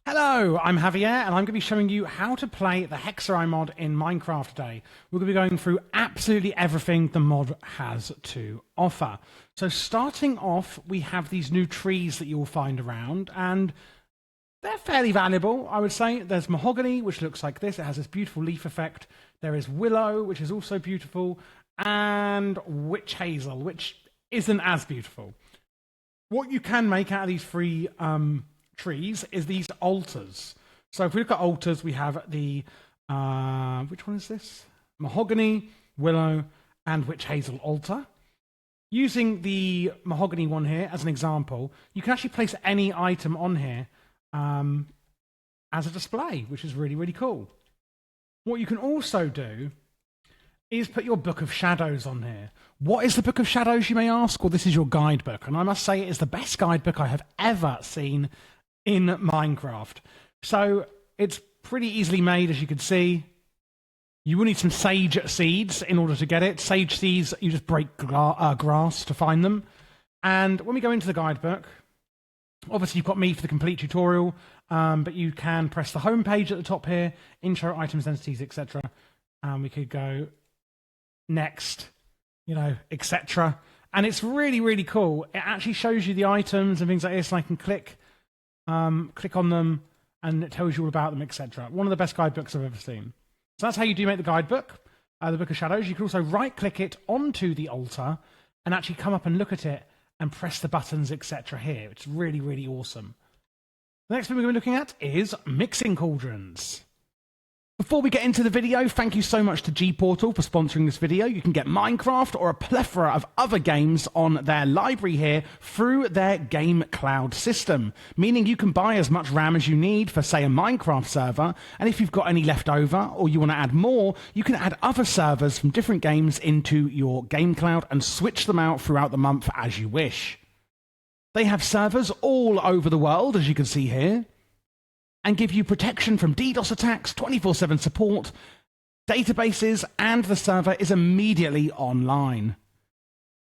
Hello, I'm Javier, and I'm going to be showing you how to play the Hexerei mod in Minecraft today. We're going to be going through absolutely everything the mod has to offer. So starting off, we have these new trees that you'll find around, and they're fairly valuable, I would say. There's mahogany, which looks like this. It has this beautiful leaf effect. There is willow, which is also beautiful, and witch hazel, which isn't as beautiful. What you can make out of these three trees is these altars. So if we look at altars, we have the which one is this? Mahogany, willow, and witch hazel altar. Using the mahogany one here as an example, you can actually place any item on here as a display, which is really, really cool. What you can also do is put your Book of Shadows on here. What is the Book of Shadows, you may ask? Well, this is your guidebook, and I must say it is the best guidebook I have ever seen in Minecraft. So it's pretty easily made, as you can see. You will need some sage seeds in order to get it. Sage seeds, you just break grass to find them. And when we go into the guidebook, obviously you've got me for the complete tutorial, but you can press the home page at the top here, intro, items, entities, etc. And we could go next, etc. And it's really, really cool. It actually shows you the items and things like this, and I can click on them, and it tells you all about them, etc. One of the best guidebooks I've ever seen. So that's how you do make the guidebook, the Book of Shadows. You can also right-click it onto the altar and actually come up and look at it and press the buttons, etc. here. It's really, really awesome. The next thing we're going to be looking at is mixing cauldrons. Before we get into the video, thank you so much to G-Portal for sponsoring this video. You can get Minecraft or a plethora of other games on their library here through their Game Cloud system, meaning you can buy as much RAM as you need for, say, a Minecraft server, and if you've got any left over or you want to add more, you can add other servers from different games into your Game Cloud and switch them out throughout the month as you wish. They have servers all over the world, as you can see here, and give you protection from DDoS attacks, 24/7 support, databases, and the server is immediately online.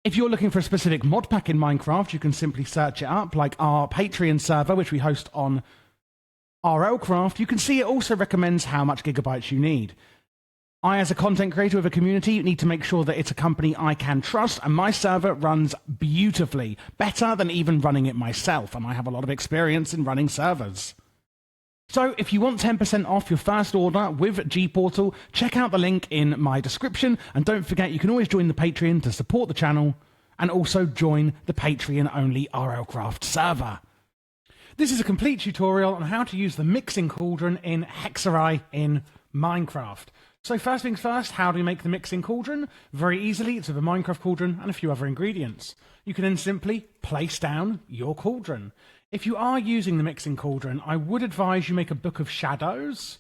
If you're looking for a specific mod pack in Minecraft, you can simply search it up, like our Patreon server, which we host on RLcraft. You can see it also recommends how much gigabytes you need. I, as a content creator of a community, need to make sure that it's a company I can trust, and my server runs beautifully, better than even running it myself, and I have a lot of experience in running servers. So if you want 10% off your first order with G-Portal, check out the link in my description, and don't forget you can always join the Patreon to support the channel, and also join the Patreon-only RLcraft server. This is a complete tutorial on how to use the mixing cauldron in Hexerei in Minecraft. So first things first, how do we make the mixing cauldron? Very easily, it's with a Minecraft cauldron and a few other ingredients. You can then simply place down your cauldron. If you are using the mixing cauldron, I would advise you make a Book of Shadows,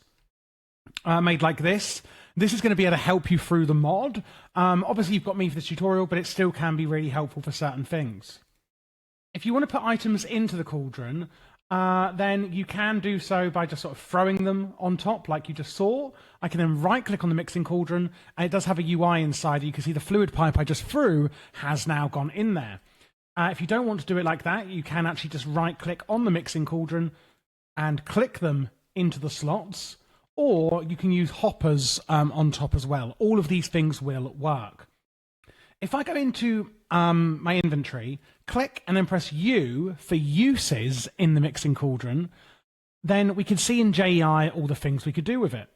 made like this. This is going to be able to help you through the mod. Obviously, you've got me for this tutorial, but it still can be really helpful for certain things. If you want to put items into the cauldron, then you can do so by just sort of throwing them on top, like you just saw. I can then right-click on the mixing cauldron, and it does have a UI inside. You can see the fluid pipe I just threw has now gone in there. If you don't want to do it like that, you can actually just right-click on the mixing cauldron and click them into the slots, or you can use hoppers on top as well. All of these things will work. If I go into my inventory, click and then press U for uses in the mixing cauldron, then we can see in JEI all the things we could do with it.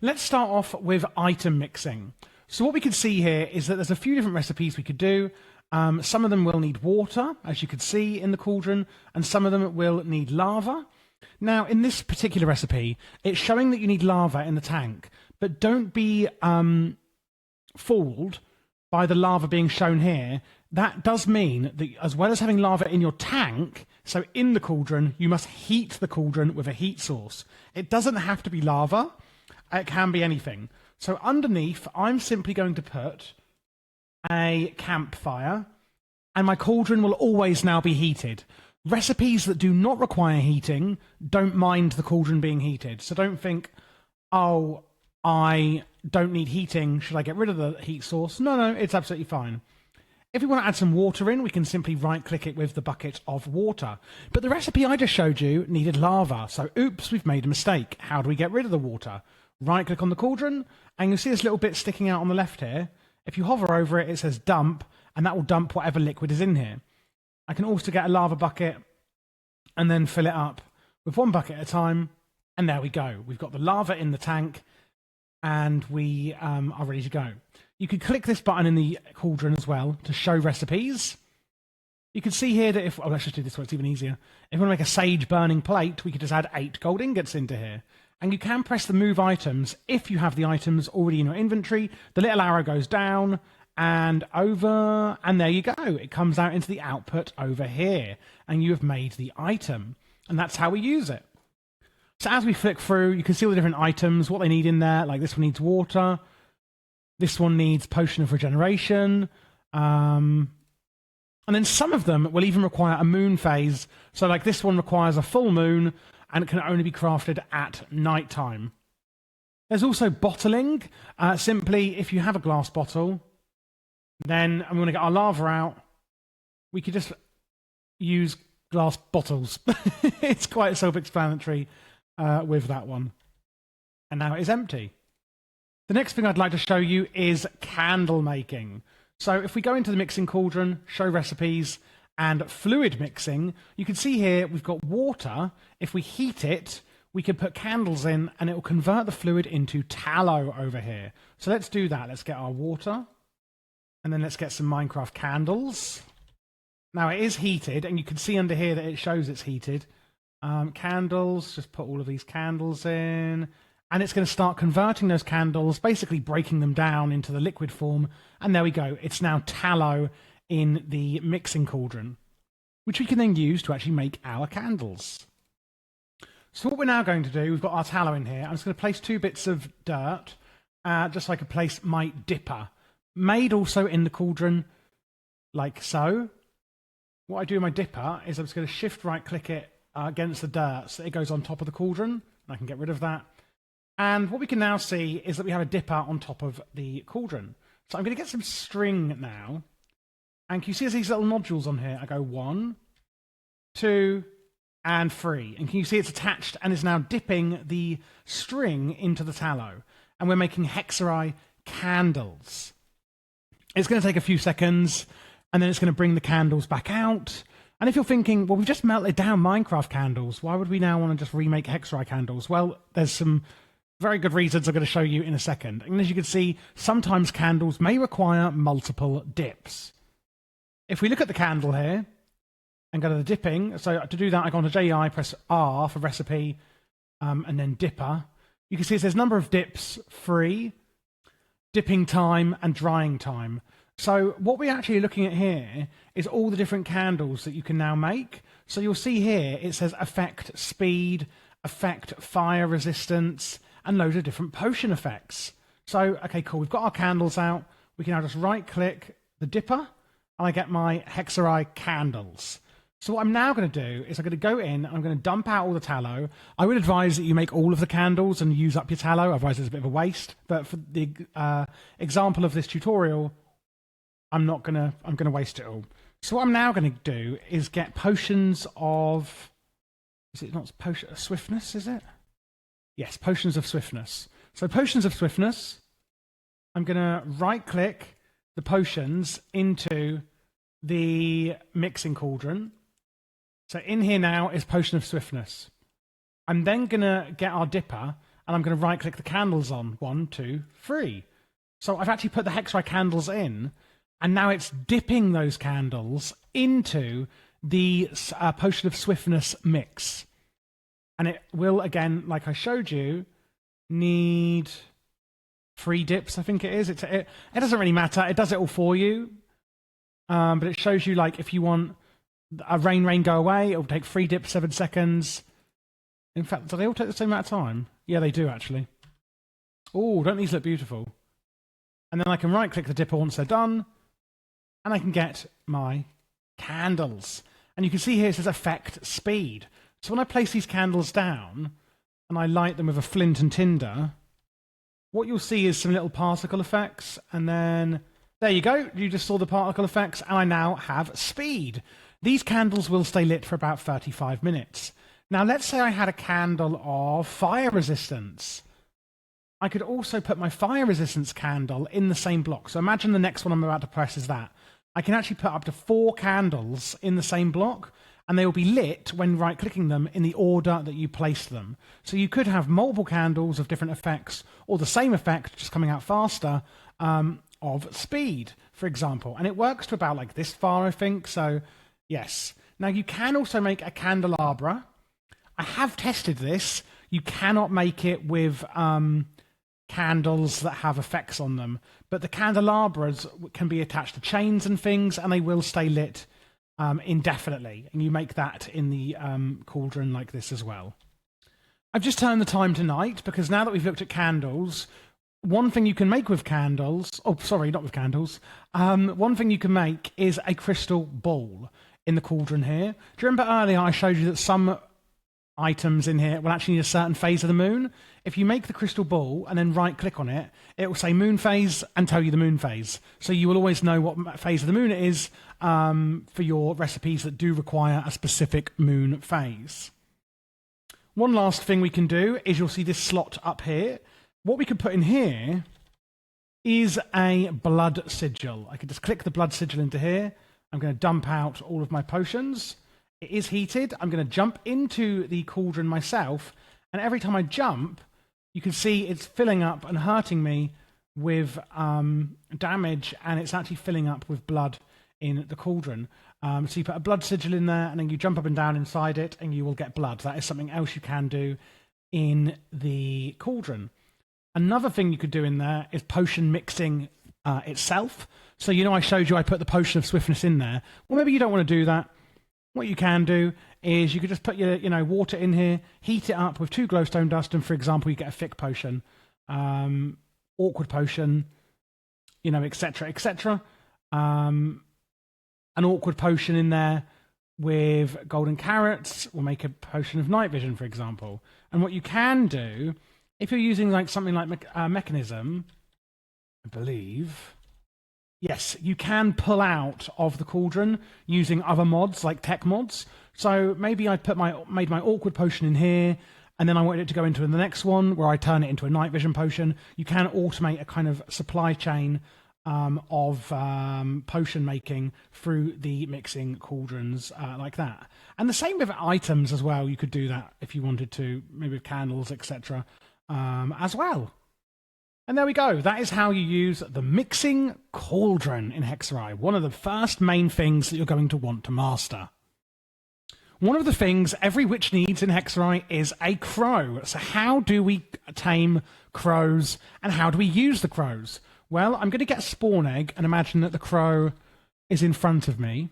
Let's start off with item mixing. So what we can see here is that there's a few different recipes we could do. Some of them will need water, as you can see in the cauldron, and some of them will need lava. Now, in this particular recipe, it's showing that you need lava in the tank, but don't be fooled by the lava being shown here. That does mean that as well as having lava in your tank, so in the cauldron, you must heat the cauldron with a heat source. It doesn't have to be lava. It can be anything. So underneath, I'm simply going to put a campfire, and my cauldron will always now be heated. Recipes that do not require heating don't mind the cauldron being heated. So don't think, oh, I don't need heating, should I get rid of the heat source? No, it's absolutely fine. If we want to add some water in, we can simply right-click it with the bucket of water. But the recipe I just showed you needed lava, so oops, we've made a mistake. How do we get rid of the water? Right-click on the cauldron, and you'll see this little bit sticking out on the left here. If you hover over it, it says dump, and that will dump whatever liquid is in here. I can also get a lava bucket and then fill it up with one bucket at a time, and there we go. We've got the lava in the tank, and we are ready to go. You can click this button in the cauldron as well to show recipes. You can see here that if, let's just do this one, it's even easier. If we want to make a sage burning plate, we could just add 8 gold ingots into here. And you can press the move items if you have the items already in your inventory. The little arrow goes down and over, and there you go. It comes out into the output over here, and you have made the item. And that's how we use it. So as we flick through, you can see all the different items, what they need in there. Like this one needs water. This one needs potion of regeneration. And then some of them will even require a moon phase. So like this one requires a full moon, and it can only be crafted at night time. There's also bottling. Simply, if you have a glass bottle, then I'm going to get our lava out. We could just use glass bottles. It's quite self-explanatory with that one. And now it is empty. The next thing I'd like to show you is candle making. So if we go into the mixing cauldron, show recipes, and fluid mixing, you can see here we've got water. If we heat it, we can put candles in, and it will convert the fluid into tallow over here. So let's do that. Let's get our water, and then let's get some Minecraft candles. Now it is heated, and you can see under here that it shows it's heated. Candles, just put all of these candles in, and it's going to start converting those candles, basically breaking them down into the liquid form, and there we go. It's now tallow in the mixing cauldron, which we can then use to actually make our candles. So what we're now going to do, we've got our tallow in here. I'm just going to place 2 bits of dirt, just so I can place my dipper, made also in the cauldron, like so. What I do with my dipper is I'm just going to shift right click it against the dirt so it goes on top of the cauldron, and I can get rid of that. And what we can now see is that we have a dipper on top of the cauldron. So I'm going to get some string now. And can you see there's these little nodules on here? I go 1, 2, and 3. And can you see it's attached and is now dipping the string into the tallow? And we're making Hexerei candles. It's going to take a few seconds, and then it's going to bring the candles back out. And if you're thinking, well, we've just melted down Minecraft candles, why would we now want to just remake Hexerei candles? Well, there's some very good reasons I'm going to show you in a second. And as you can see, sometimes candles may require multiple dips. If we look at the candle here and go to the dipping, so to do that, I go onto JEI, press R for recipe, and then dipper. You can see it says number of dips, 3, dipping time, and drying time. So what we're actually looking at here is all the different candles that you can now make. So you'll see here, it says affect speed, affect fire resistance, and loads of different potion effects. So, okay, cool. We've got our candles out. We can now just right-click the dipper, and I get my Hexerei candles. So what I'm now going to do is I'm going to go in, I'm going to dump out all the tallow. I would advise that you make all of the candles and use up your tallow, otherwise it's a bit of a waste. But for the example of this tutorial, I'm going to waste it all. So what I'm now going to do is get potions of, is it not potion of swiftness, is it? Yes, potions of swiftness. So potions of swiftness, I'm going to right-click the potions into the mixing cauldron. So in here now is potion of swiftness. I'm then going to get our dipper, and I'm going to right-click the candles on. 1, 2, 3. So I've actually put the Hexerei candles in, and now it's dipping those candles into the potion of swiftness mix. And it will, again, like I showed you, need 3 dips, I think it is. It doesn't really matter. It does it all for you. But it shows you, like, if you want a rain go away, it will take 3 dips, 7 seconds. In fact, do they all take the same amount of time? Yeah, they do, actually. Oh, don't these look beautiful? And then I can right-click the dipper once they're done, and I can get my candles. And you can see here it says affect speed. So when I place these candles down, and I light them with a flint and tinder, what you'll see is some little particle effects, and then There you go. You just saw the particle effects, and I now have speed. These candles will stay lit for about 35 minutes. Now, let's say I had a candle of fire resistance. I could also put my fire resistance candle in the same block. So imagine the next one I'm about to press is that. I can actually put up to 4 candles in the same block, and they will be lit when right-clicking them in the order that you place them. So you could have multiple candles of different effects, or the same effect just coming out faster, of speed, for example. And it works to about like this far, I think. So, yes. Now, you can also make a candelabra. I have tested this. You cannot make it with candles that have effects on them, but the candelabras can be attached to chains and things, and they will stay lit indefinitely. And you make that in the cauldron like this as well. I've just turned the time to night because now that we've looked at candles, one thing you can make with candles, oh, sorry, not with candles. One thing you can make is a crystal ball in the cauldron here. Do you remember earlier I showed you that some items in here will actually need a certain phase of the moon? If you make the crystal ball and then right click on it, it will say moon phase and tell you the moon phase. So you will always know what phase of the moon it is for your recipes that do require a specific moon phase. One last thing we can do is you'll see this slot up here. What we could put in here is a blood sigil. I could just click the blood sigil into here. I'm going to dump out all of my potions. It is heated. I'm going to jump into the cauldron myself, and every time I jump, you can see it's filling up and hurting me with damage, and it's actually filling up with blood in the cauldron. So you put a blood sigil in there, and then you jump up and down inside it, and you will get blood. That is something else you can do in the cauldron. Another thing you could do in there is potion mixing itself. So, you know, I showed you I put the potion of swiftness in there. Well, maybe you don't want to do that. What you can do is you could just put your, water in here, heat it up with 2 glowstone dust, and for example, you get a thick potion, awkward potion, etc., etc. An awkward potion in there with golden carrots will make a potion of night vision, for example. And what you can do, if you're using like something like mechanism, I believe, yes, you can pull out of the cauldron using other mods like tech mods. So maybe I made my awkward potion in here, and then I wanted it to go into the next one where I turn it into a night vision potion. You can automate a kind of supply chain of potion making through the mixing cauldrons like that. And the same with items as well. You could do that if you wanted to, maybe with candles, etc. As well. And there we go. That is how you use the mixing cauldron in Hexerei. One of the first main things that you're going to want to master. One of the things every witch needs in Hexerei is a crow. So how do we tame crows, and how do we use the crows? Well, I'm going to get a spawn egg and imagine that the crow is in front of me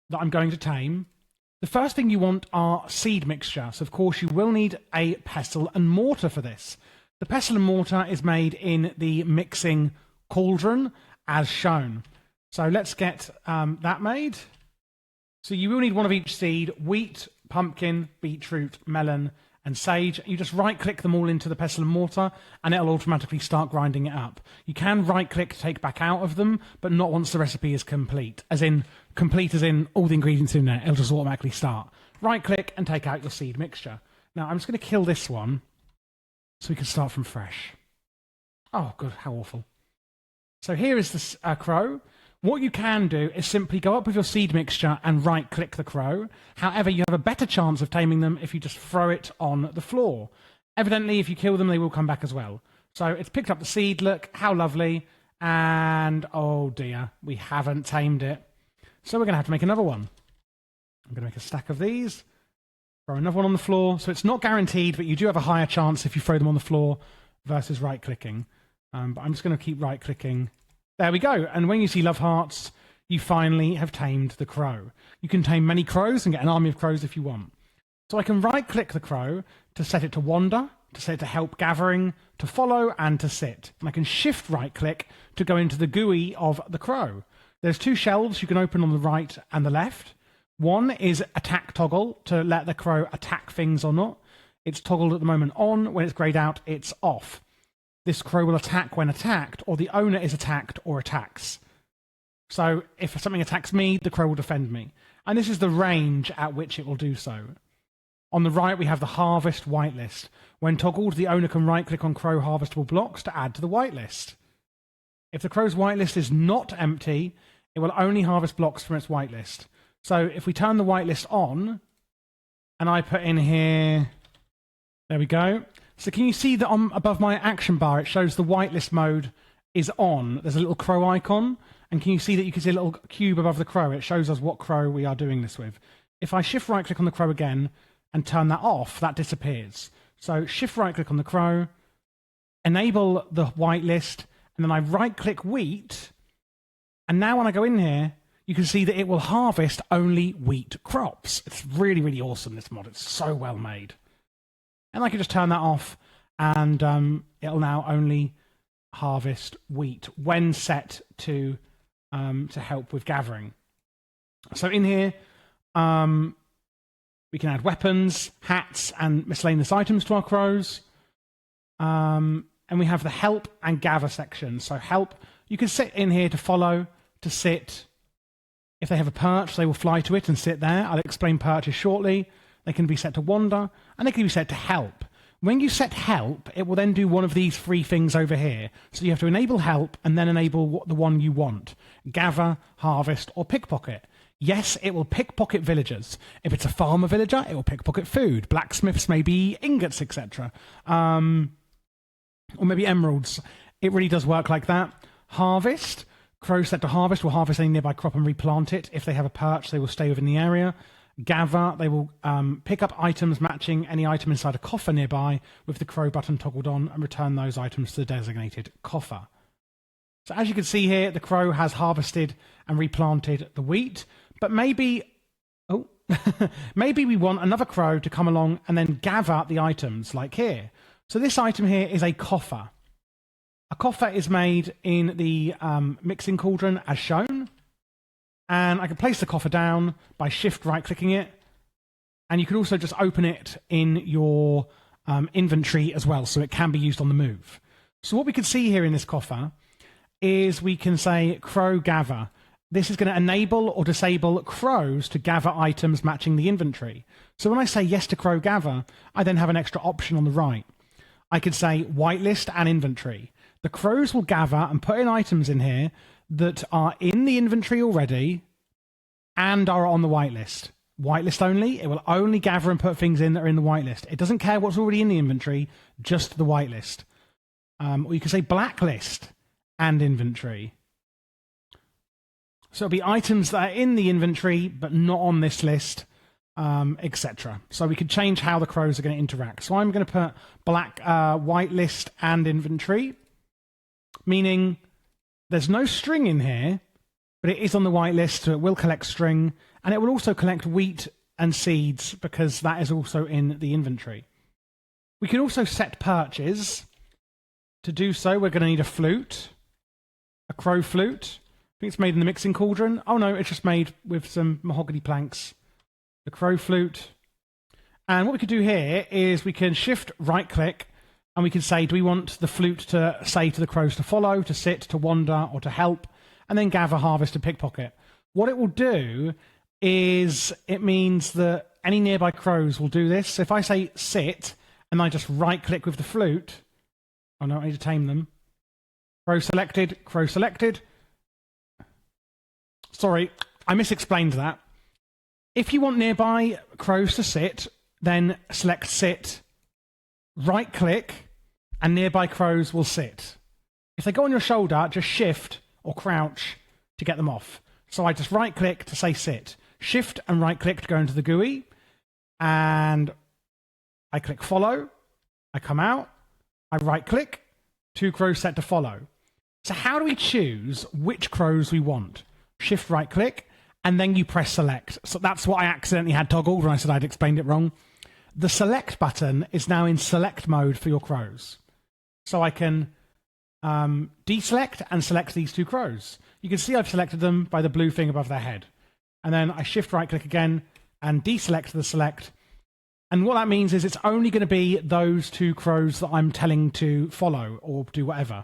that I'm going to tame. The first thing you want are seed mixture. So, of course, you will need a pestle and mortar for this. The pestle and mortar is made in the mixing cauldron, as shown. So let's get that made. So you will need one of each seed: wheat, pumpkin, beetroot, melon, and sage. You just right-click them all into the pestle and mortar, and it'll automatically start grinding it up. You can right-click to take back out of them, but not once the recipe is complete. As in all the ingredients in there. It'll just automatically start. Right-click and take out your seed mixture. Now, I'm just going to kill this one so we can start from fresh. Oh, good. How awful. So here is the crow. What you can do is simply go up with your seed mixture and right-click the crow. However, you have a better chance of taming them if you just throw it on the floor. Evidently, if you kill them, they will come back as well. So it's picked up the seed. Look, how lovely. And, oh dear, we haven't tamed it. So we're going to have to make another one. I'm going to make a stack of these. Throw another one on the floor. So it's not guaranteed, but you do have a higher chance if you throw them on the floor versus right-clicking. But I'm just going to keep right-clicking. There we go. And when you see love hearts, you finally have tamed the crow. You can tame many crows and get an army of crows if you want. So I can right-click the crow to set it to wander, to set it to help gathering, to follow, and to sit. And I can shift right-click to go into the GUI of the crow. There's 2 shelves you can open on the right and the left. One is attack toggle to let the crow attack things or not. It's toggled at the moment on. When it's grayed out, it's off. this crow will attack when attacked, or the owner is attacked or attacks. So if something attacks me, the crow will defend me. And this is the range at which it will do so. On the right, we have the harvest whitelist. When toggled, the owner can right-click on crow harvestable blocks to add to the whitelist. If the crow's whitelist is not empty, it will only harvest blocks from its whitelist. So if we turn the whitelist on, and I put in here, there we go. So can you see that above my action bar, it shows the whitelist mode is on. There's a little crow icon. And can you see that you can see a little cube above the crow? It shows us what crow we are doing this with. If I shift right click on the crow again and turn that off, that disappears. So shift right click on the crow, enable the whitelist, and then I right click wheat. And now when I go in here, you can see that it will harvest only wheat crops. It's really, really awesome, this mod. It's so well made. And I can just turn that off, and it'll now only harvest wheat when set to help with gathering. So in here, we can add weapons, hats, and miscellaneous items to our crows. And we have the help and gather section. So help, you can sit in here to follow, to sit. If they have a perch, they will fly to it and sit there. I'll explain perches shortly. They can be set to wander, and they can be set to help. When you set help, it will then do one of these three things over here. So you have to enable help and then enable the one you want. Gather, harvest, or pickpocket. Yes, it will pickpocket villagers. If it's a farmer villager, it will pickpocket food. Blacksmiths, maybe ingots, etc. Or maybe emeralds. It really does work like that. Harvest. Crows set to harvest will harvest any nearby crop and replant it. If they have a perch, they will stay within the area. Gather, they will pick up items matching any item inside a coffer nearby with the crow button toggled on and return those items to the designated coffer. So as you can see here, the crow has harvested and replanted the wheat, but maybe, maybe we want another crow to come along and then gather the items like here. So this item here is a coffer. A coffer is made in the mixing cauldron as shown. And I can place the coffer down by shift right clicking it. And you can also just open it in your inventory as well, so it can be used on the move. So what we can see here in this coffer is we can say crow gather. This is going to enable or disable crows to gather items matching the inventory. So when I say yes to crow gather, I then have an extra option on the right. I could say whitelist and inventory. The crows will gather and put in items in here that are in the inventory already and are on the whitelist. Whitelist only, it will only gather and put things in that are in the whitelist. It doesn't care what's already in the inventory, just the whitelist. Or you can say blacklist and inventory. So it'll be items that are in the inventory but not on this list, etc. So we could change how the crows are going to interact. So I'm going to put whitelist and inventory, meaning there's no string in here, but it is on the whitelist, so it will collect string, and it will also collect wheat and seeds because that is also in the inventory. We can also set perches. To do so, we're going to need a flute, a crow flute. I think it's made in the mixing cauldron. Oh no, it's just made with some mahogany planks. The crow flute. And what we could do here is we can shift right click and we can say, do we want the flute to say to the crows to follow, to sit, to wander, or to help, and then gather, harvest, and pickpocket. What it will do is it means that any nearby crows will do this. So if I say sit, and I just right click with the flute, oh no, I need to tame them. Crow selected, crow selected. Sorry, I misexplained that. If you want nearby crows to sit, then select sit, right click, and nearby crows will sit. If they go on your shoulder, just shift or crouch to get them off. So I just right click to say sit, shift and right click to go into the GUI, and I click follow, I come out, I right click, 2 crows set to follow. So how do we choose which crows we want? Shift right click, and then you press select. So that's what I accidentally had toggled when I said I'd explained it wrong. The select button is now in select mode for your crows. So I can deselect and select these 2 crows. You can see I've selected them by the blue thing above their head. And then I shift right click again and deselect the select. And what that means is it's only going to be those 2 crows that I'm telling to follow or do whatever.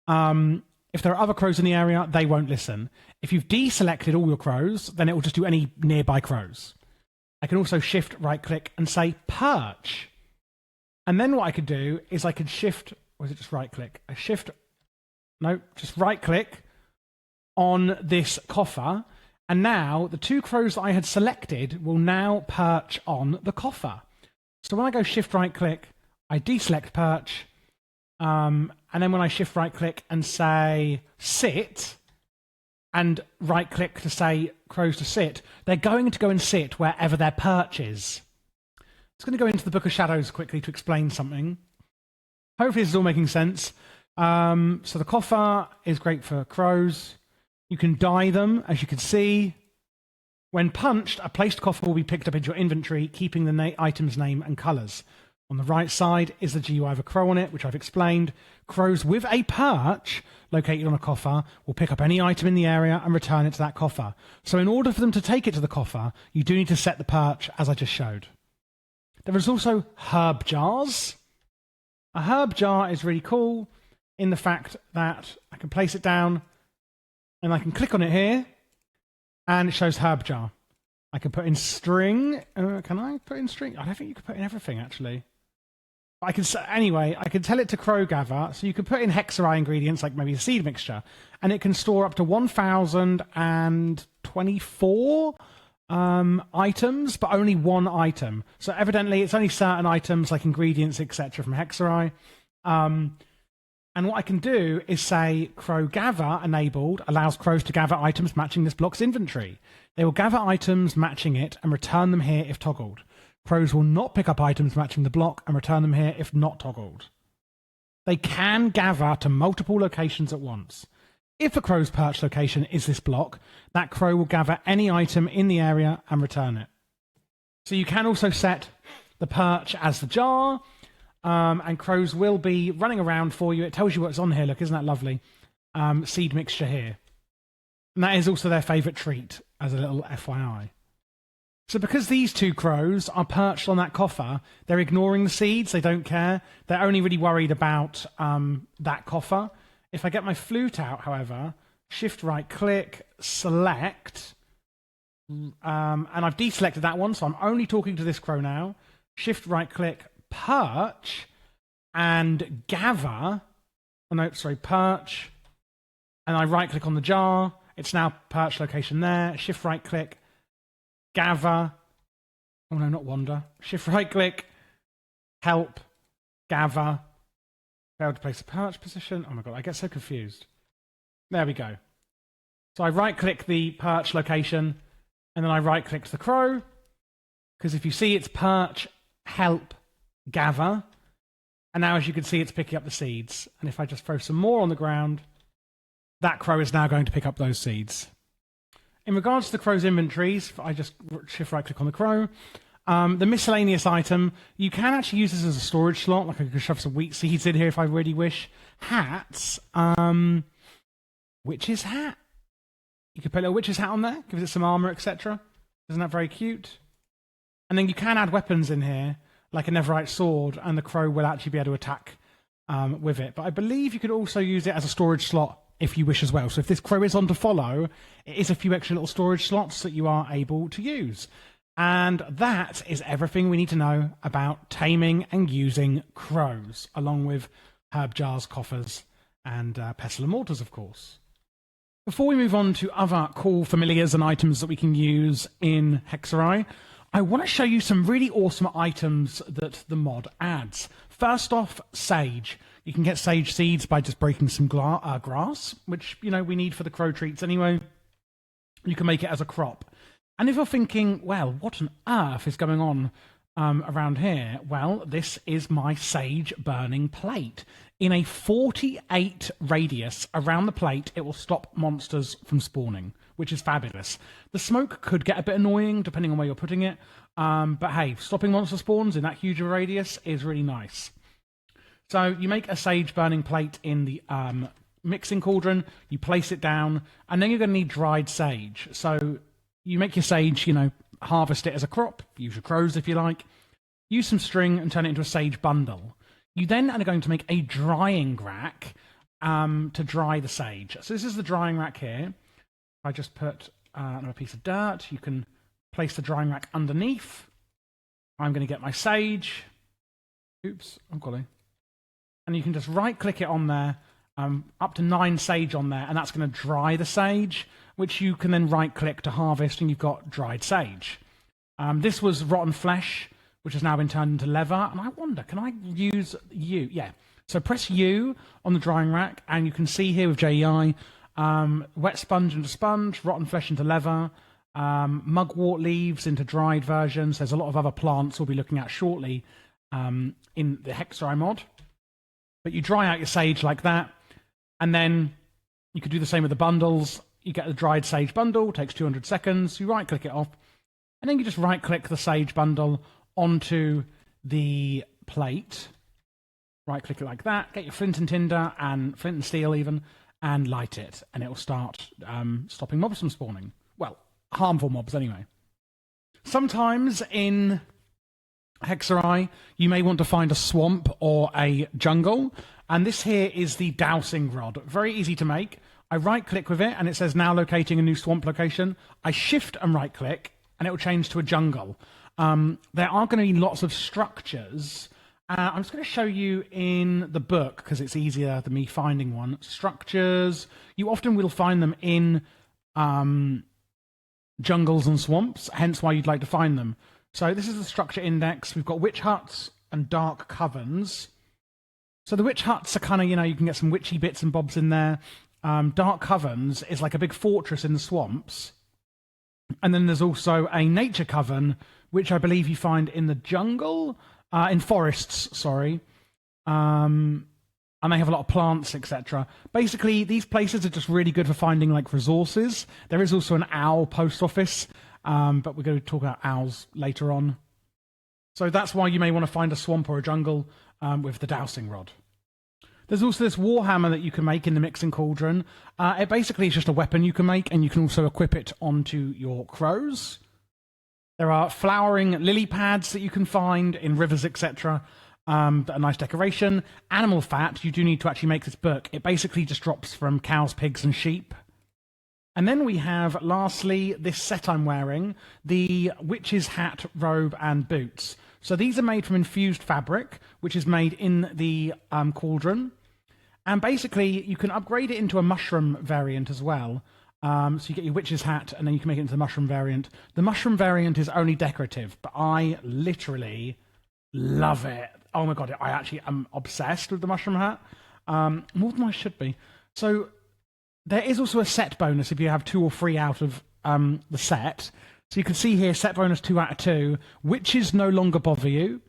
If there are other crows in the area, they won't listen. If you've deselected all your crows, then it will just do any nearby crows. I can also shift right click and say perch. And then what I could do is I could shift, or is it just right click? Just right click on this coffer. And now the 2 crows that I had selected will now perch on the coffer. So when I go shift right click, I deselect perch. And then when I shift right click and say sit, and right click to say crows to sit, they're going to go and sit wherever their perch is. I'm just going to go into the Book of Shadows quickly to explain something. Hopefully this is all making sense. So the coffer is great for crows. You can dye them, as you can see. When punched, a placed coffer will be picked up into your inventory, keeping the item's name and colours. On the right side is the GUI of a crow on it, which I've explained. Crows with a perch located on a coffer will pick up any item in the area and return it to that coffer. So in order for them to take it to the coffer, you do need to set the perch, as I just showed. There is also herb jars. A herb jar is really cool in the fact that I can place it down and I can click on it here and it shows herb jar. I can put in string. Can I put in string? I don't think you can put in everything, actually. I can tell it to crow gather, so you can put in Hexerei ingredients like maybe a seed mixture, and it can store up to 1,024 items, but only 1 item. So evidently, it's only certain items like ingredients, etc., from Hexerei. And what I can do is say crow gather enabled allows crows to gather items matching this block's inventory. They will gather items matching it and return them here if toggled. Crows will not pick up items matching the block and return them here if not toggled. They can gather to multiple locations at once. If a crow's perch location is this block, that crow will gather any item in the area and return it. So you can also set the perch as the jar, and crows will be running around for you. It tells you what's on here. Look, isn't that lovely? Seed mixture here. And that is also their favourite treat, as a little FYI. So because these 2 crows are perched on that coffer, they're ignoring the seeds. They don't care. They're only really worried about that coffer. If I get my flute out, however, shift right click, select, and I've deselected that one, so I'm only talking to this crow now. Shift right click, perch, and gather. Oh, no, sorry, perch. And I right click on the jar. It's now perch location there. Shift right click, gather. Oh no, not wander. Shift right click, help, gather. Failed to place a perch position. Oh my god, I get so confused. There we go. So I right click the perch location and then I right click the crow. Because if you see, it's perch, help, gather. And now, as you can see, it's picking up the seeds. And if I just throw some more on the ground, that crow is now going to pick up those seeds. In regards to the crow's inventories, I just shift right click on the crow. The miscellaneous item, you can actually use this as a storage slot. Like I could shove some wheat seeds in here if I really wish. Hats, witch's hat. You could put a little witch's hat on there, gives it some armor, etc. Isn't that very cute? And then you can add weapons in here, like a netherite sword, and the crow will actually be able to attack with it. But I believe you could also use it as a storage slot if you wish as well. So if this crow is on to follow, it is a few extra little storage slots that you are able to use. And that is everything we need to know about taming and using crows, along with herb jars, coffers, and pestle and mortars, of course. Before we move on to other cool familiars and items that we can use in Hexerei, I want to show you some really awesome items that the mod adds. First off, sage. You can get sage seeds by just breaking some grass, which, you know, we need for the crow treats anyway. You can make it as a crop. And if you're thinking, well, what on earth is going on around here? Well, this is my sage burning plate. In a 48 radius around the plate, it will stop monsters from spawning, which is fabulous. The smoke could get a bit annoying depending on where you're putting it. But hey, stopping monster spawns in that huge radius is really nice. So you make a sage burning plate in the mixing cauldron, you place it down, and then you're going to need dried sage. So you make your sage, you know, harvest it as a crop, use your crows if you like. use some string and turn it into a sage bundle. You then are going to make a drying rack to dry the sage. So this is the drying rack here. I just put another piece of dirt. You can place the drying rack underneath. I'm going to get my sage. Oops, I'm golly. And you can just right-click it on there, up to 9 sage on there, and that's going to dry the sage, which you can then right-click to harvest, and you've got dried sage. This was rotten flesh, which has now been turned into leather, and I wonder, can I use U? Yeah. So press U on the drying rack, and you can see here with JEI, wet sponge into sponge, rotten flesh into leather, mugwort leaves into dried versions. There's a lot of other plants we'll be looking at shortly in the Hexerei mod. But you dry out your sage like that, and then you could do the same with the bundles. You get the dried sage bundle, takes 200 seconds, you right-click it off, and then you just right-click the sage bundle onto the plate. Right-click it like that, get your flint and tinder, and flint and steel even, and light it, and it will start stopping mobs from spawning. Well, harmful mobs anyway. Sometimes in Hexerei, you may want to find a swamp or a jungle, and this here is the dowsing rod. Very easy to make. I right-click with it, and it says now locating a new swamp location. I shift and right-click, and it will change to a jungle. There are going to be lots of structures. I'm just going to show you in the book, because it's easier than me finding one. Structures, you often will find them in jungles and swamps, hence why you'd like to find them. So this is the structure index. We've got witch huts and dark covens. So the witch huts are kind of, you can get some witchy bits and bobs in there. Dark covens is like a big fortress in the swamps. And then there's also a nature coven, which I believe you find in the jungle, in forests, sorry. And they have a lot of plants, etc. Basically, these places are just really good for finding like resources. There is also an owl post office, but we're going to talk about owls later on. So that's why you may want to find a swamp or a jungle with the dowsing rod. There's also this warhammer that you can make in the mixing cauldron. It basically is just a weapon you can make, and you can also equip it onto your crows. There are flowering lily pads that you can find in rivers, etc. That are nice decoration. Animal fat, you do need to actually make this book. It basically just drops from cows, pigs, and sheep. And then we have, lastly, this set I'm wearing, the witch's hat, robe, and boots. So these are made from infused fabric, which is made in the cauldron. And basically, you can upgrade it into a mushroom variant as well. So you get your witch's hat, and then you can make it into the mushroom variant. The mushroom variant is only decorative, but I literally love it. Oh my god, I actually am obsessed with the mushroom hat. More than I should be. So there is also a set bonus if you have 2 or 3 out of the set. So you can see here, set bonus 2 out of 2. Witches no longer bother you,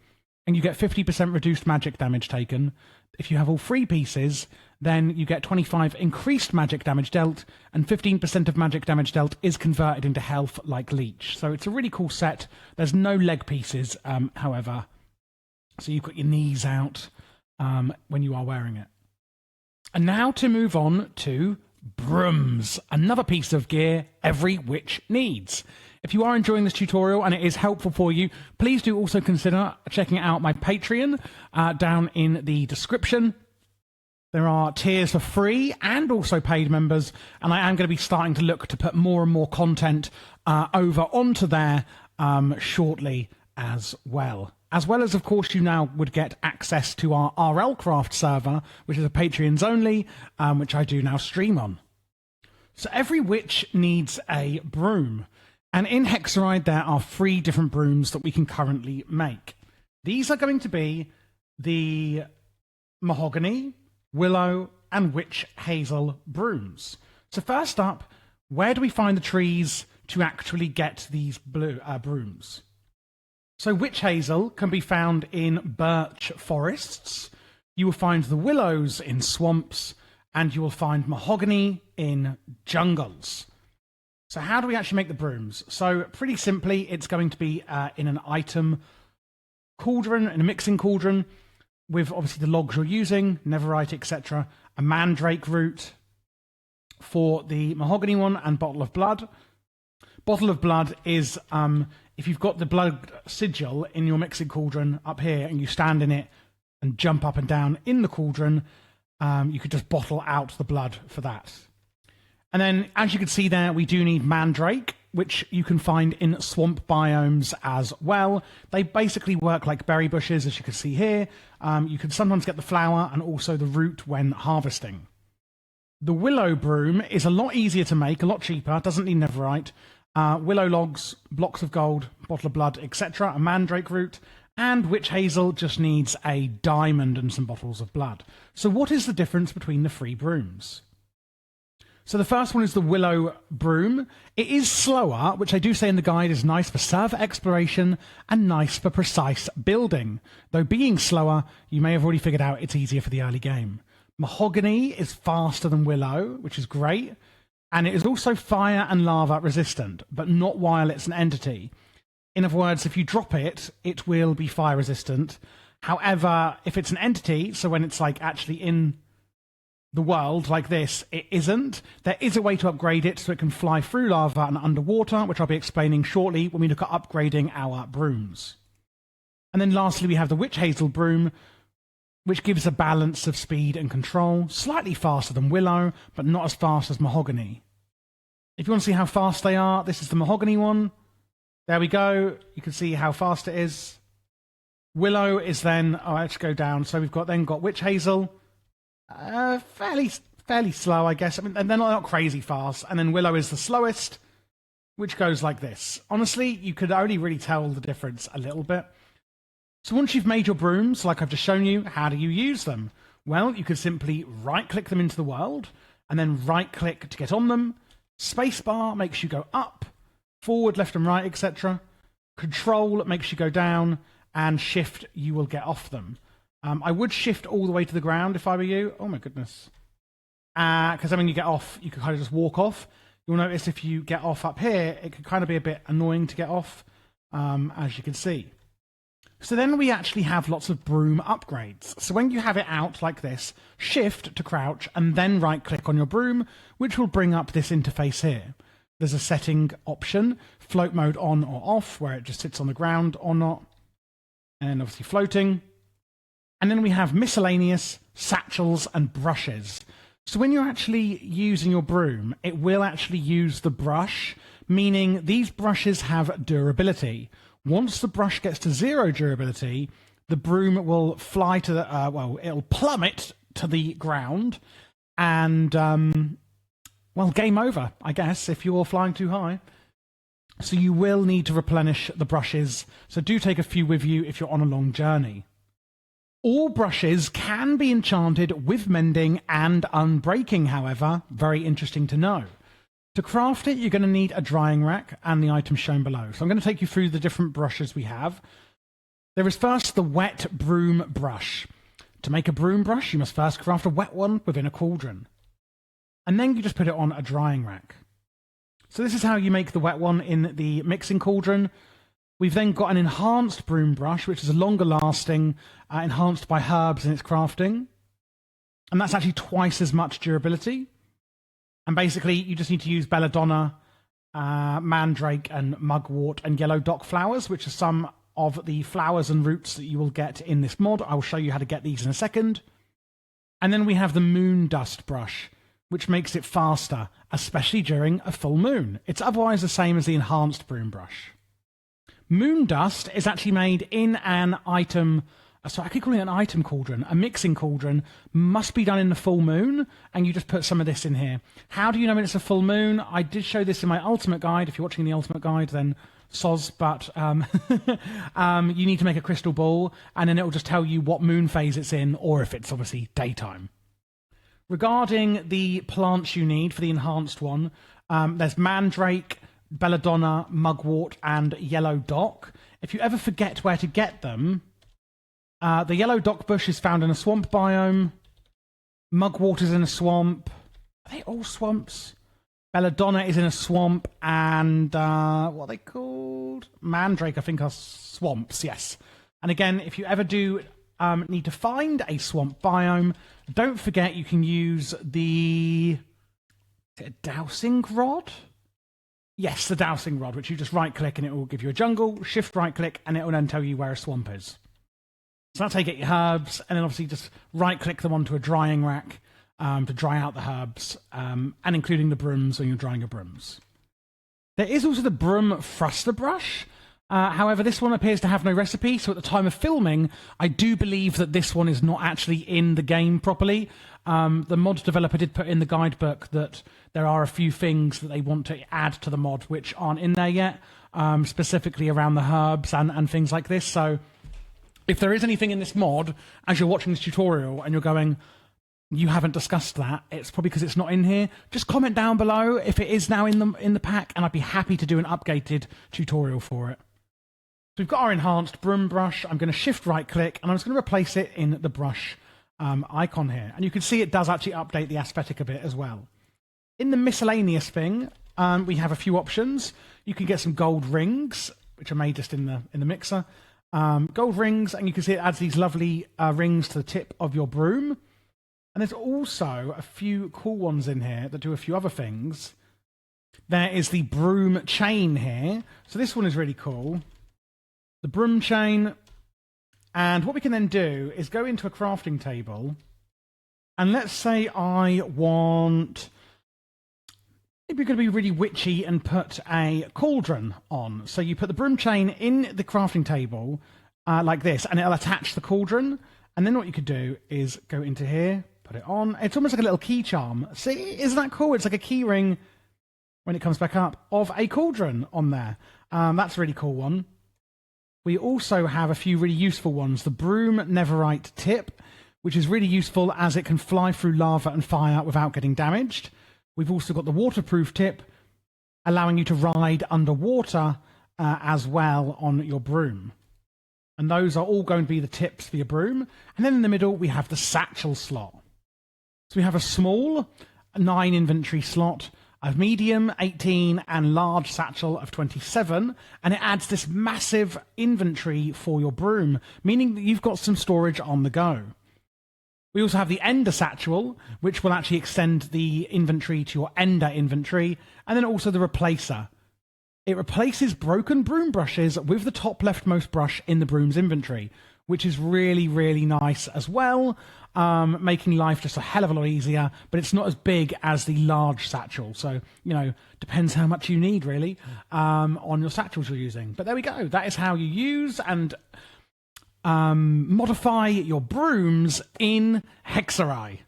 and you get 50% reduced magic damage taken. If you have all 3 pieces, then you get 25 increased magic damage dealt, and 15% of magic damage dealt is converted into health like leech. So it's a really cool set. There's no leg pieces, however. So you've got your knees out when you are wearing it. And now to move on to Brooms, another piece of gear every witch needs. If you are enjoying this tutorial and it is helpful for you, please do also consider checking out my Patreon down in the description. There are tiers for free and also paid members, and I am going to be starting to look to put more and more content over onto there shortly as well. As well as, of course, you now would get access to our RL Craft server, which is a Patreons only, which I do now stream on. So every witch needs a broom. And in Hexerei, there are 3 different brooms that we can currently make. These are going to be the mahogany, willow, and witch hazel brooms. So first up, where do we find the trees to actually get these brooms? So witch hazel can be found in birch forests. You will find the willows in swamps, and you will find mahogany in jungles. So how do we actually make the brooms? So pretty simply, it's going to be in an item cauldron, in a mixing cauldron, with obviously the logs you're using, netherite, etc., a mandrake root for the mahogany one, and bottle of blood. Bottle of blood is if you've got the blood sigil in your mixing cauldron up here and you stand in it and jump up and down in the cauldron, you could just bottle out the blood for that. And then, as you can see there, we do need mandrake, which you can find in swamp biomes as well. They basically work like berry bushes, as you can see here. You can sometimes get the flower and also the root when harvesting. The willow broom is a lot easier to make, a lot cheaper, doesn't need netherite. Willow logs, blocks of gold, bottle of blood, etc., a mandrake root, and witch hazel just needs a diamond and some bottles of blood. So what is the difference between the 3 brooms? So the first one is the willow broom. It is slower, which I do say in the guide is nice for server exploration and nice for precise building. Though being slower, you may have already figured out it's easier for the early game. Mahogany is faster than willow, which is great. And it is also fire and lava resistant, but not while it's an entity. In other words, if you drop it, it will be fire resistant. However, if it's an entity, so when it's like actually in the world like this, it isn't. There is a way to upgrade it so it can fly through lava and underwater, which I'll be explaining shortly when we look at upgrading our brooms. And then lastly, we have the witch hazel broom, which gives a balance of speed and control, slightly faster than willow, but not as fast as mahogany. If you want to see how fast they are, this is the mahogany one. There we go. You can see how fast it is. Willow is then, let's go down. So we've got witch hazel, fairly slow, I guess. I mean, and they're not crazy fast. And then willow is the slowest, which goes like this. Honestly, you could only really tell the difference a little bit. So once you've made your brooms, like I've just shown you, how do you use them? Well, you could simply right-click them into the world, and then right-click to get on them. Spacebar makes you go up, forward, left and right, etc. Control makes you go down, and Shift, you will get off them. I would shift all the way to the ground if I were you. Oh my goodness. Because when you get off, you can kind of just walk off. You'll notice if you get off up here, it can kind of be a bit annoying to get off, as you can see. So then we actually have lots of broom upgrades. So when you have it out like this, shift to crouch and then right click on your broom, which will bring up this interface here. There's a setting option, float mode on or off, where it just sits on the ground or not. And obviously floating. And then we have miscellaneous, satchels and brushes. So when you're actually using your broom, it will actually use the brush, meaning these brushes have durability. Once the brush gets to 0 durability, the broom will fly to the, it'll plummet to the ground and, game over, I guess, if you're flying too high. So you will need to replenish the brushes. So do take a few with you if you're on a long journey. All brushes can be enchanted with mending and unbreaking, however. Very interesting to know. To craft it, you're going to need a drying rack and the items shown below. So I'm going to take you through the different brushes we have. There is first the wet broom brush. To make a broom brush, you must first craft a wet one within a cauldron. And then you just put it on a drying rack. So this is how you make the wet one in the mixing cauldron. We've then got an enhanced broom brush, which is a longer lasting, enhanced by herbs in its crafting. And that's actually twice as much durability. And basically, you just need to use belladonna, mandrake, and mugwort, and yellow dock flowers, which are some of the flowers and roots that you will get in this mod. I will show you how to get these in a second. And then we have the moon dust brush, which makes it faster, especially during a full moon. It's otherwise the same as the enhanced broom brush. Moon dust is actually made in an item, so I could call it an item cauldron. A mixing cauldron must be done in the full moon, and you just put some of this in here. How do you know when it's a full moon? I did show this in my ultimate guide. If you're watching the ultimate guide, then soz, but you need to make a crystal ball, and then it will just tell you what moon phase it's in, or if it's obviously daytime. Regarding the plants you need for the enhanced one, there's mandrake, belladonna, mugwort, and yellow dock. If you ever forget where to get them, the yellow dock bush is found in a swamp biome. Mugwort is in a swamp. Are they all swamps? Belladonna is in a swamp, and what are they called? Mandrake, I think, are swamps, yes. And again, if you ever do need to find a swamp biome, don't forget you can use the dowsing rod. Yes, the dowsing rod, which you just right-click and it will give you a jungle, shift right-click, and it will then tell you where a swamp is. So that's how you get your herbs, and then obviously just right-click them onto a drying rack to dry out the herbs, and including the brooms when you're drying your brooms. There is also the broom thruster brush. However, this one appears to have no recipe, so at the time of filming, I do believe that this one is not actually in the game properly. The mod developer did put in the guidebook that there are a few things that they want to add to the mod which aren't in there yet, specifically around the herbs and things like this. So if there is anything in this mod, as you're watching this tutorial and you're going, you haven't discussed that, it's probably because it's not in here. Just comment down below if it is now in the pack, and I'd be happy to do an updated tutorial for it. So we've got our enhanced broom brush. I'm going to shift right click and I'm just going to replace it in the brush icon here. And you can see it does actually update the aesthetic a bit as well. In the miscellaneous thing, we have a few options. You can get some gold rings, which are made just in the mixer. Gold rings, and you can see it adds these lovely rings to the tip of your broom. And there's also a few cool ones in here that do a few other things. There is the broom chain here. So this one is really cool. The broom chain, and what we can then do is go into a crafting table, and let's say I want, maybe we're going to be really witchy and put a cauldron on. So you put the broom chain in the crafting table like this, and it'll attach the cauldron, and then what you could do is go into here, put it on. It's almost like a little key charm. See, isn't that cool? It's like a key ring when it comes back up of a cauldron on there. That's a really cool one. We also have a few really useful ones. The broom netherite tip, which is really useful as it can fly through lava and fire without getting damaged. We've also got the waterproof tip, allowing you to ride underwater as well on your broom. And those are all going to be the tips for your broom. And then in the middle, we have the satchel slot. So we have a small 9 inventory slot, a medium 18 and large satchel of 27, and it adds this massive inventory for your broom, meaning that you've got some storage on the go. We also have the ender satchel, which will actually extend the inventory to your ender inventory, and then also the replacer. It replaces broken broom brushes with the top leftmost brush in the broom's inventory, which is really, really nice as well, making life just a hell of a lot easier, but it's not as big as the large satchel. So, you know, depends how much you need, really, on your satchels you're using. But there we go. That is how you use and modify your brooms in Hexerei.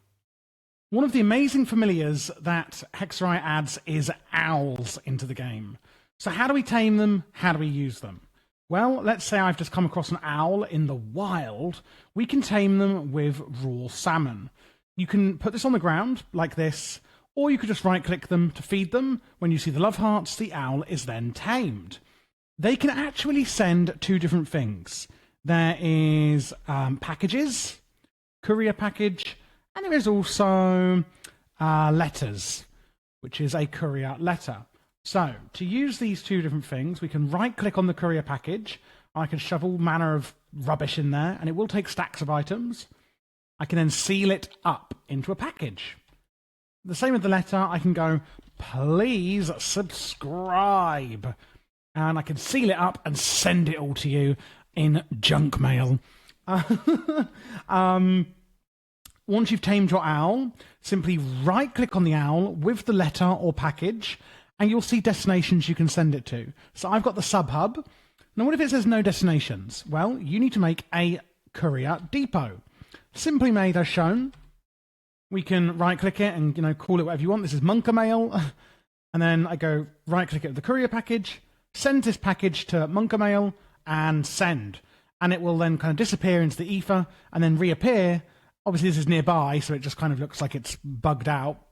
One of the amazing familiars that Hexerei adds is owls into the game. So how do we tame them? How do we use them? Well, let's say I've just come across an owl in the wild. We can tame them with raw salmon. You can put this on the ground like this, or you could just right-click them to feed them. When you see the love hearts, the owl is then tamed. They can actually send two different things. There is packages, courier package, and there is also letters, which is a courier letter. So, to use these two different things, we can right-click on the courier package. I can shove all manner of rubbish in there, and it will take stacks of items. I can then seal it up into a package. The same with the letter. I can go, please subscribe. And I can seal it up and send it all to you in junk mail. Once you've tamed your owl, simply right-click on the owl with the letter or package, and you'll see destinations you can send it to. So I've got the sub-hub. Now, what if it says no destinations? Well, you need to make a courier depot. Simply made as shown. We can right-click it and, you know, call it whatever you want. This is Monka Mail. And then I go right-click it with the courier package, send this package to Monka Mail, and send. And it will then kind of disappear into the ether and then reappear. Obviously, this is nearby, so it just kind of looks like it's bugged out,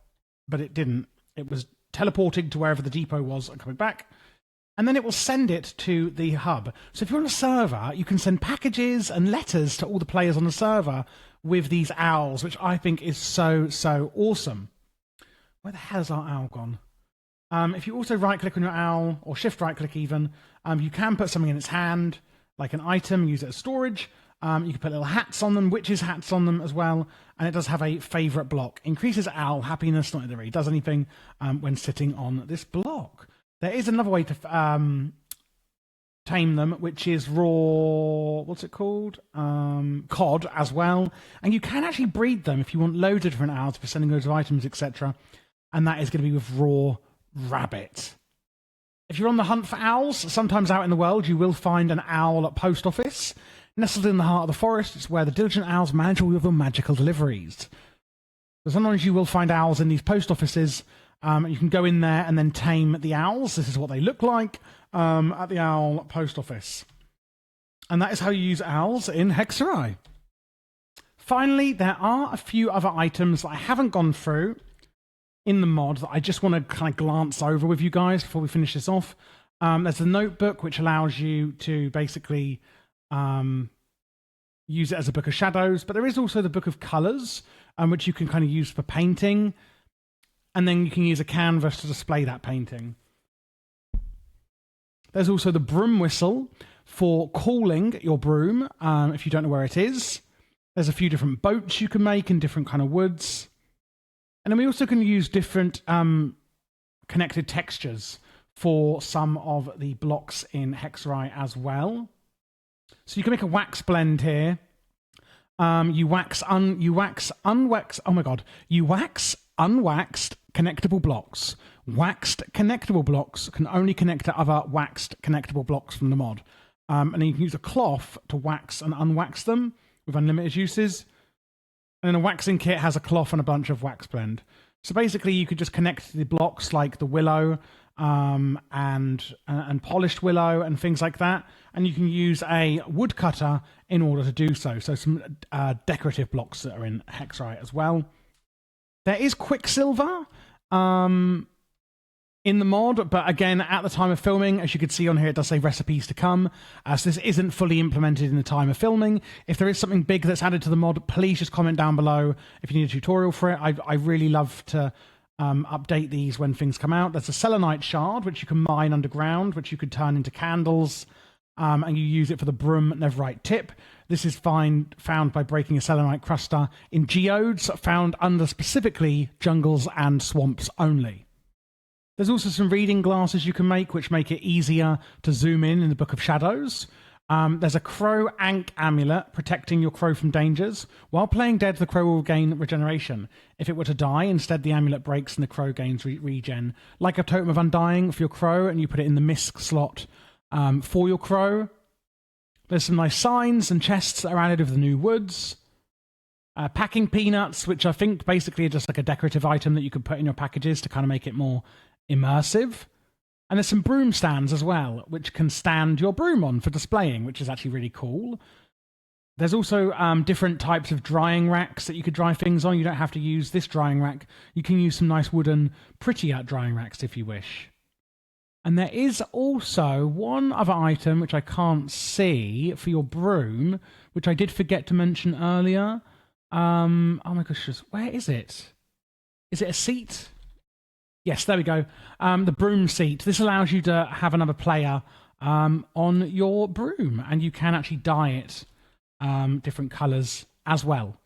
but it didn't. It was teleporting to wherever the depot was and coming back. And then it will send it to the hub. So if you're on a server, you can send packages and letters to all the players on the server with these owls, which I think is so, so awesome. Where the hell has our owl gone? If you also right-click on your owl, or shift right-click even, you can put something in its hand, like an item, use it as storage. You can put little hats on them, witches' hats on them as well, and it does have a favourite block. Increases owl happiness, not that it really does anything when sitting on this block. There is another way to tame them, which is raw, what's it called? Cod as well. And you can actually breed them if you want loads of different owls for sending loads of items, etc. And that is going to be with raw rabbit. If you're on the hunt for owls, sometimes out in the world you will find an owl at post office. Nestled in the heart of the forest, it's where the diligent owls manage all of their magical deliveries. So sometimes you will find owls in these post offices. You can go in there and then tame the owls. This is what they look like at the owl post office. And that is how you use owls in Hexerei. Finally, there are a few other items that I haven't gone through in the mod that I just want to kind of glance over with you guys before we finish this off. There's the notebook, which allows you to basically use it as a book of shadows, but there is also the book of colors, which you can kind of use for painting, and then you can use a canvas to display that painting. There's also the broom whistle for calling your broom if you don't know where it is. There's a few different boats you can make in different kind of woods. And then we also can use different connected textures for some of the blocks in Hexerei as well. So you can make a wax blend here. You wax unwaxed connectable blocks. Waxed connectable blocks can only connect to other waxed connectable blocks from the mod. And then you can use a cloth to wax and unwax them with unlimited uses. And then a waxing kit has a cloth and a bunch of wax blend. So basically you could just connect the blocks like the willow and polished willow and things like that. And you can use a woodcutter in order to do so. So some decorative blocks that are in Hexerei as well. There is Quicksilver in the mod, but again, at the time of filming, as you can see on here, it does say recipes to come. So this isn't fully implemented in the time of filming. If there is something big that's added to the mod, please just comment down below if you need a tutorial for it. I really love to update these when things come out. There's a selenite shard, which you can mine underground, which you could turn into candles, and you use it for the broom netherite tip. This is found by breaking a selenite cruster in geodes found under specifically jungles and swamps only. There's also some reading glasses you can make, which make it easier to zoom in the Book of Shadows. There's a crow ankh amulet protecting your crow from dangers. While playing dead, the crow will gain regeneration. If it were to die, instead the amulet breaks and the crow gains regen. Like a totem of undying for your crow, and you put it in the misc slot for your crow. There's some nice signs and chests that are added with the new woods. Packing peanuts, which I think basically are just like a decorative item that you could put in your packages to kind of make it more immersive. And there's some broom stands as well, which can stand your broom on for displaying, which is actually really cool. There's also different types of drying racks that you could dry things on. You don't have to use this drying rack. You can use some nice wooden, prettier drying racks if you wish. And there is also one other item, which I can't see, for your broom, which I did forget to mention earlier. Oh my gosh, where is it? Is it a seat? Yes, there we go. The broom seat. This allows you to have another player on your broom, and you can actually dye it different colours as well.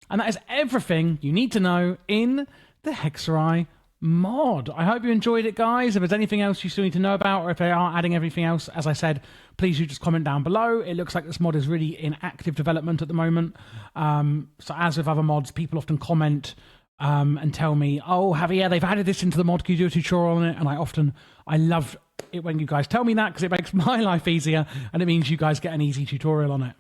And that is everything you need to know in the Hexerei mod. I hope you enjoyed it, guys. If there's anything else you still need to know about, or if they are adding everything else, as I said, please do just comment down below. It looks like this mod is really in active development at the moment. So as with other mods, people often comment and tell me, oh, Javier, they've added this into the mod, can you do a tutorial on it? And I love it when you guys tell me that, because it makes my life easier and it means you guys get an easy tutorial on it.